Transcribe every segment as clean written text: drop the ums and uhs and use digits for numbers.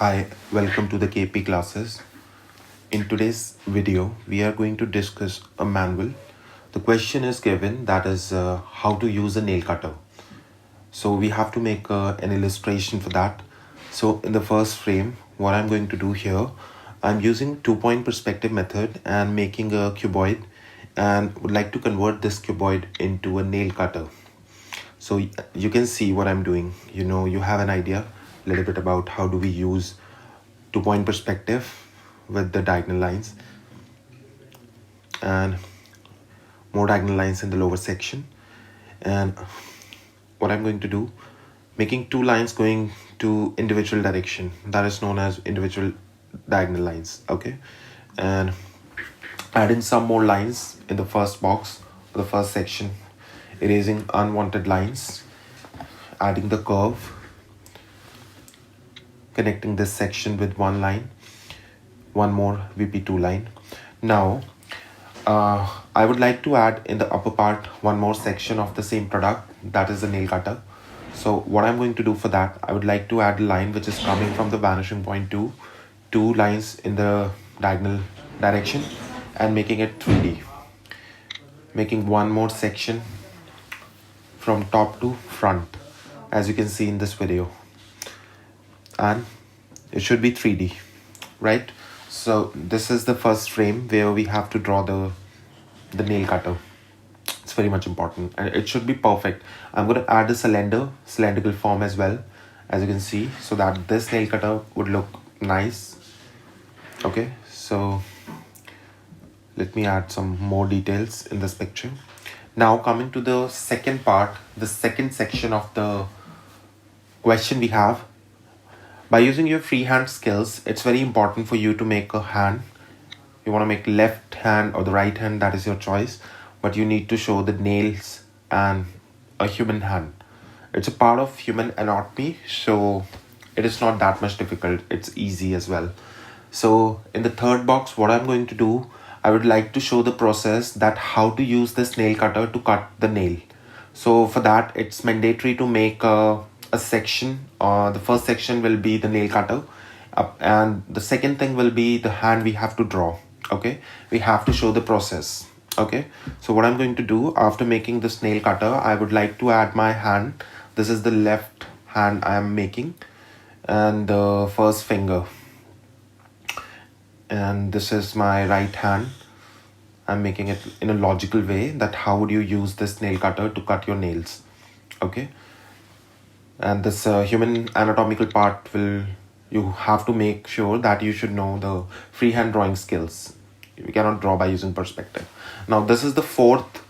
Hi, welcome to the KP classes. In today's video, we are going to discuss a manual. The question is given, that is how to use a nail cutter. So we have to make an illustration for that. So in the first frame, what I'm going to do here, I'm using 2-point perspective method and making a cuboid, and would like to convert this cuboid into a nail cutter. So you can see what I'm doing. You have an idea a little bit about how do we use 2-point perspective with the diagonal lines and more diagonal lines in the lower section. And what I'm going to do, making two lines going to individual direction, that is known as individual diagonal lines. Okay, and add in some more lines in the first box, the first section, erasing unwanted lines, adding the curve, connecting this section with one line, one more VP2 line. Now I would like to add in the upper part one more section of the same product, that is the nail cutter. So what I'm going to do for that, I would like to add a line which is coming from the vanishing point to two lines in the diagonal direction and making it 3D, making one more section from top to front, as you can see in this video, and it should be 3D, right? So this is the first frame where we have to draw the nail cutter. It's very much important and it should be perfect. I'm going to add a cylindrical form as well, as you can see, so that this nail cutter would look nice. Okay, so let me add some more details in this picture. Now coming to the second part, the second section of the question we have. By using your freehand skills, it's very important for you to make a hand. You want to make left hand or the right hand, that is your choice, but you need to show the nails and a human hand. It's a part of human anatomy, so it is not that much difficult. It's easy as well. So in the third box, what I'm going to do, I would like to show the process that how to use this nail cutter to cut the nail. So for that, it's mandatory to make a section. The first section will be the nail cutter, and the second thing will be the hand we have to draw. Okay, we have to show the process. Okay, so what I'm going to do after making this nail cutter, I would like to add my hand. This is the left hand I am making, and the first finger, and this is my right hand. I'm making it in a logical way, that how would you use this nail cutter to cut your nails. Okay, and this human anatomical part you have to make sure that you should know the freehand drawing skills. We cannot draw by using perspective. Now this is the fourth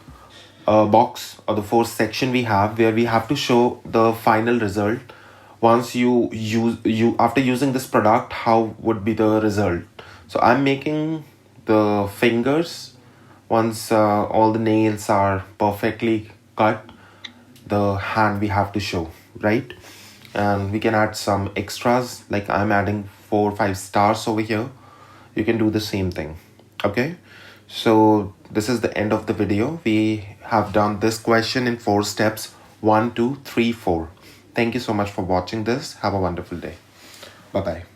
box or the fourth section we have, where we have to show the final result. Once after using this product, how would be the result. So I'm making the fingers. Once all the nails are perfectly cut, the hand we have to show, right? And we can add some extras, like I'm adding 4 or 5 stars over here. You can do the same thing. Okay, so this is the end of the video. We have done this question in 4 steps: 1, 2, 3, 4. Thank you so much for watching this. Have a wonderful day. Bye bye.